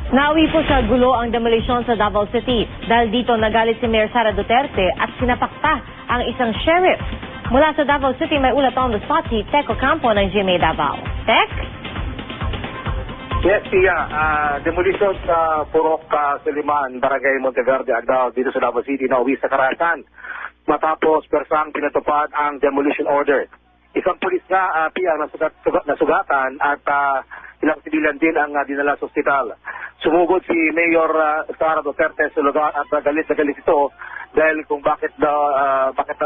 Nauwi po sa gulo ang demolisyon sa Davao City dahil dito nagalit si Mayor Sara Duterte at sinapakta ang isang sheriff. Mula sa Davao City, may ulat on the spot si Tec Ocampo ng GMA Davao. Tec? Yes, Tia. Demolition sa Purok Suliman, Barangay Monteverde, Agdao, dito sa Davao City, nauwi sa Karasan. Matapos persang pinatupad ang demolition order. Isang pulis nga, Pia, nasugatan at ilang sibilan din ang dinala sa ospital. Sumugod si Mayor Sara Duterte sa lugar at galit na galit ito dahil kung bakit daw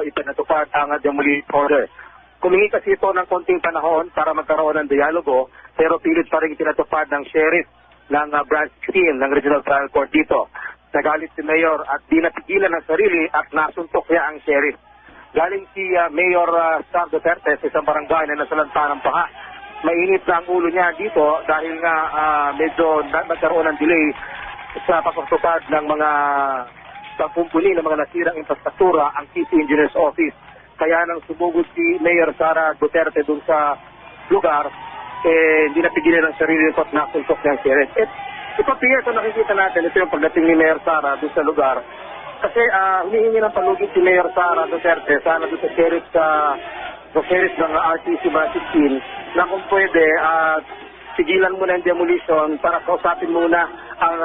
ipinatupad ang demolition order. Kumingi kasi ito ng konting panahon para magkaroon ng dialogo pero pilit pa rin pinatupad ng sheriff ng branch 16 ng Regional Trial Court dito. Nagalit si Mayor at di napigilan ng sarili at nasuntok niya ang sheriff. Galing si Mayor Sara Duterte sa isang barangay na nasalanta ng paha. Mainit na ang ulo niya dito dahil nga medyo nagkaroon ng delay sa pagpapatupad ng mga pagpumpuni ng mga nasirang infrastruktura ang City Engineer's Office. Kaya nang sumugod si Mayor Sara Duterte dun sa lugar, hindi napigilan ng sarili nito at nasuntok niya ang sheriff. Ito nakikita natin, ito yung pagdating ni Mayor Sara dun sa lugar. Kasi humihingi ng palugit si Mayor Sara Duterte sana dun sa sheriff ng RTC Branch 16 na kung pwede, sigilan muna yung demolition para kausapin muna ang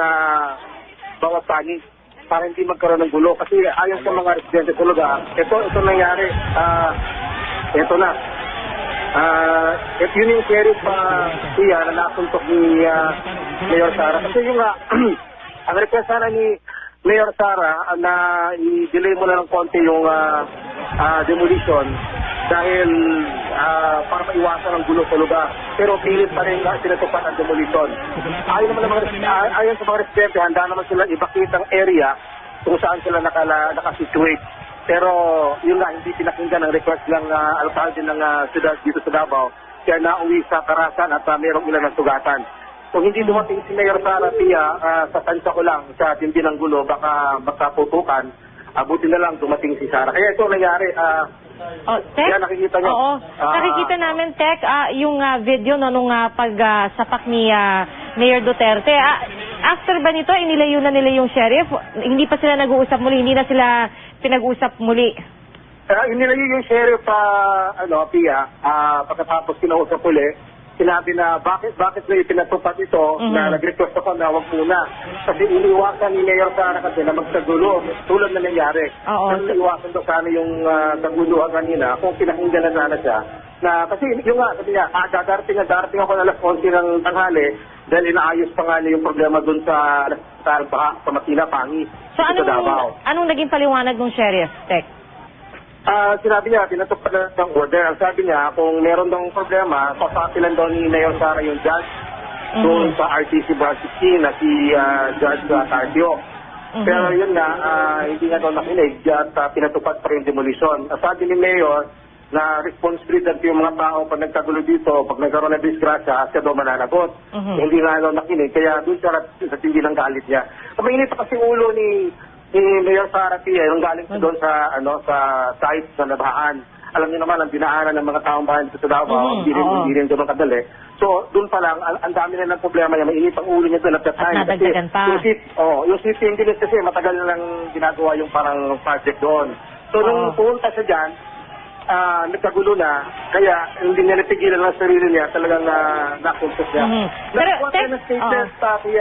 bawat panig para hindi magkaroon ng gulo. Kasi ayon sa mga residente sa lugar, ito nangyari. Ito na. Yun yung sheriff siya na nasuntok ni Mayor Sara. Kasi yung ang request sana ni Mayor Sara na i-delay muna ng konti yung demolition dahil para maiwasan ang gulo sa lugar. Pero pilit pa rin sinatupad ang demolition. Ayon sa mga residente, handa naman sila i-vacate ang area kung saan sila nakasituate. Pero yun nga, hindi pinakinggan ang request ng alkalde ng siyudad dito sa Davao. Kaya nauwi sa Karasan at mayroong ilan ng sugatan. Kung hindi dumating si Mayor Sara, Pia, sa tansya ko lang, sa tindi ng gulo, baka magkaputukan. Buti na lang dumating si Sara. Kaya ito nangyari. Tec? Yan, nakikita nyo. Oo. Nakikita namin, Tec, yung video nung pagsapak ni Mayor Duterte. After ba nito, inilayo na nila yung sheriff? Hindi pa sila nag-uusap muli? Hindi na sila pinag-usap muli? Inilayo yung sheriff, Pia, pagkatapos kinausap uli. Sinabi na bakit na ipinatupad ito na nag-request ako na wag muna. Kasi iniwasan ni Mayor Sara kasi na magsagulo tulad na nangyari. Pero iniwasan daw sana yung kaguluhan kanina kung pinakinggan na sana siya. Kasi yung nga, sabi niya, darating ako na alas 11 ng tanghali dahil inaayos pa nga niya yung problema dun sa Matila, Pangi. So anong naging paliwanag ng sheriff, Tec? Sinabi niya, pinatupad na ng order. Ang sabi niya, kung meron daw problema, papapilan daw ni Mayor Sara yung judge doon sa RTC Branch 16 na si Judge Cardio. Pero yun nga, hindi nga daw nakinig at pinatupad pa rin demolition. Sabi ni Mayor na responsibilidad yung mga tao pag nagkagulo dito, pag nagkaroon ng disgrasya, siya daw mananagot. Hindi nga daw nakinig, kaya doon siya sa tindi ng galit niya. Mainit pa kasi ulo ni Mayor Sara, Pia, yung galing doon sa site sa nabahaan. Alam niyo naman, ang dinaanan ng mga taong bayan sa Davao, hindi rin doon kadali. So, doon pa lang, ang dami na ng problema niya, mainit ang ulo niya doon at that time. Nadagdagan pa. Yung city engineers kasi matagal na lang ginagawa yung parang project doon. So, nung pumunta siya dyan, nagkagulo na, kaya hindi niya napigilan ng sarili niya, talagang nakuntos niya. Nagkuha na statement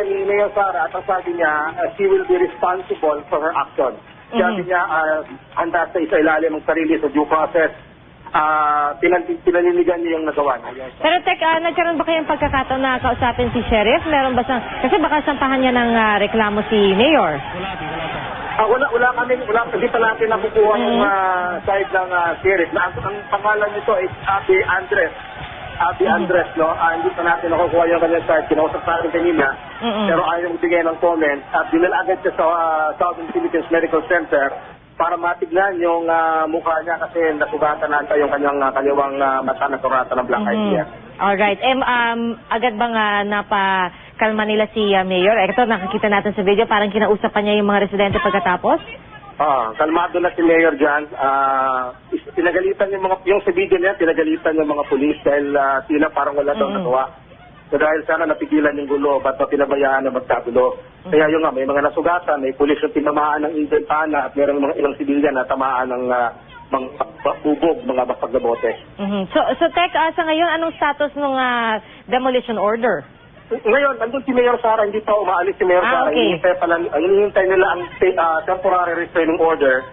ni Mayor Sara at ang sabi niya, she will be responsible for her action. Sabi niya, handa sa isa-ilalim ang sarili sa due process. Pinaninigan niya yung nagawa niya. Pero Tec, nagkaroon ba kayong pagkakataon na kausapin si sheriff? Meron ba kasi baka sampahan niya ng reklamo si Mayor? Hindi pa natin nakukuha yung side ng sheriff. Ang pangalan nito is Abby Andres. No? Hindi pa natin nakukuha yung kanyang side. Kinausap natin kanina. Pero ayaw magbigay ng comment. Dinala agad siya sa Southern Philippines Medical Center para matignan yung mukha niya kasi nasugatan na yung kanyang kaliwang mata na kurata ng black eye. Alright. Agad bang napakalma nila si Mayor? Ito, nakikita natin sa video, parang kinausap pa niya yung mga residente pagkatapos? Kalmado na si Mayor dyan. Pinagalitan yung sa video niya, pinagalitan yung mga pulis dahil sila parang wala daw nagawa. So dahil sana napigilan yung gulo, ba't pa pinabayaan na magkagulo. Kaya yung nga, may mga nasugatan, may pulis yung tinamaan ng Indentana at mayroong mga ilang sibilyan na tamaan ng mga bubog, mga basag na bote. So Tek, sa ngayon, anong status ng demolition order? Ngayon, andun si Mayor Sara, hindi pa umaalis si Mayor Sara. Okay. Hinihintay nila ang temporary restraining order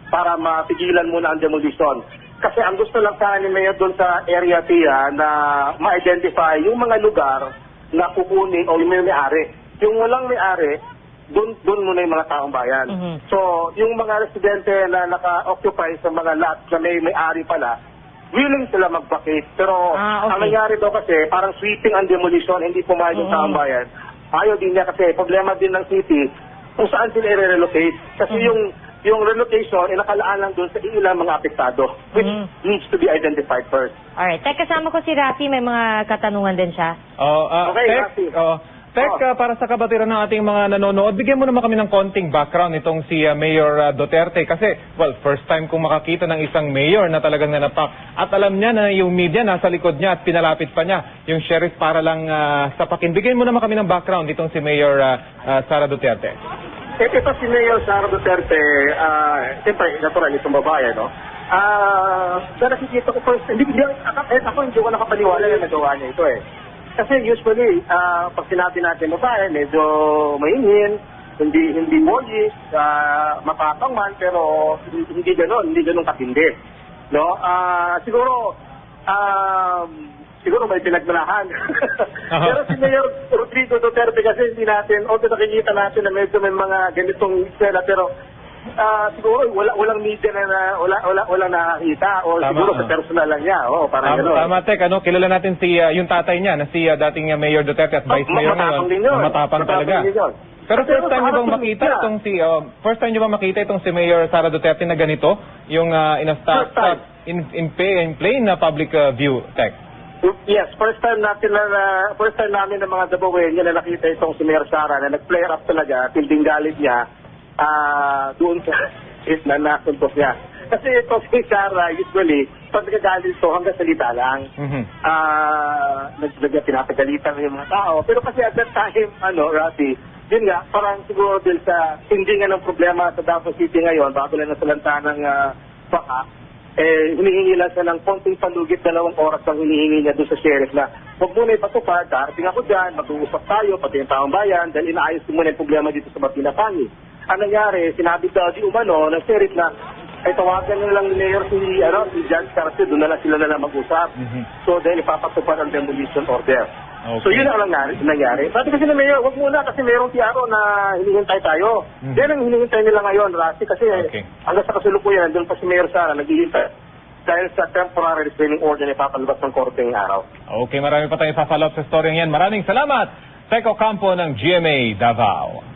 para mapigilan muna ang demolition. Kasi ang gusto lang sana ni Mayor doon sa area tiya na ma-identify yung mga lugar na kukunin o yung may-ari. Yung walang may-ari, doon muna yung mga taong bayan. So, yung mga residente na naka-occupy sa mga lots na may-ari pala, willing sila mag-vacate. Pero okay. ang nangyari daw kasi, parang sweeping and demolition, hindi pumayag yung taong bayan. Ayaw din niya kasi, problema din ng city, kung saan sila i-relocate. Kasi yung relocation ay nakalaan lang doon sa ilang mga apektado, which needs to be identified first. Alright. Tek, kasama ko si Rafi. May mga katanungan din siya. Okay, Rafi. Tek, para sa kabatiran ng ating mga nanonood, bigyan mo naman kami ng konting background itong si Mayor Duterte. Kasi, well, first time kong makakita ng isang mayor na talagang nanapak. At alam niya na yung media nasa likod niya at pinalapit pa niya yung sheriff para lang sapakin. Bigyan mo naman kami ng background itong si Mayor Sara Duterte. Ito si Mayor Sara Duterte, siyempre, natural itong babae, no? Dahil nakikita ko first, ako hindi ko nakapaniwala na nagawa niya ito eh. Kasi usually, pag sinabi natin babae, medyo mahingin, hindi boyish, matapang man, pero hindi ganon katindi. No? Siguro may pinagmanahan. Pero si Mayor Rodrigo Duterte kasi hindi natin, although nakikita natin na medyo may mga ganitong isela, pero siguro walang media na wala nakakita o Tama, siguro sa personal lang niya. Parang gano'n. Tama, Tek, kilala natin si yung tatay niya na si dating Mayor Duterte at Vice Mayor matapang din ngayon. yun. Matapang talaga. din yun. Pero first time niyo bang para makita siya. itong first time niyo bang makita itong si Mayor Sara Duterte na ganito yung First time. in plain na public view, Tek? Yes, first time namin ng mga Dabawenyo na nakita itong si Mayor Sara na nag-flare up talaga, tilding galit niya doon sa street na nasuntos niya. Kasi ito si Sara, usually, pag nagagalit ito, hanggang salita lang. Pinapagalitan yung mga tao. Pero kasi at that time, Rafi, yun nga, parang siguro din sa hindi nga ng problema sa Davao City ngayon, bago lang nasalanta ng baka, hinihingi lang siya ng konting palugit, 2 oras ang hinihingi niya doon sa sheriff na huwag muna ipatupad, darating ako dyan, mag-uusap tayo, pati yung taong bayan, dahil inaayos ko muna yung problema dito sa Mapinapani. Ang nangyari, sinabi daw di umano ng sheriff na ay tawagan na lang ni Mayor si Judge Garcia, doon na lang sila mag-usap. So dahil ipapatupad ang demolition order. Okay. So yun ang nangyari. Sabi kasi ni Mayor, wag muna kasi mayroong tiaro na hinihintay tayo. Yan ang hinihintay nila ngayon, Rasi, kasi hanggang sa kasulukuyan, doon pa si Mayor Sara naghihintay dahil sa temporary restraining order na ipapalabas ng korte ngayong araw. Okay, marami pa tayong sa follow-up sa story yan. Maraming salamat, Tek Ocampo ng GMA Davao.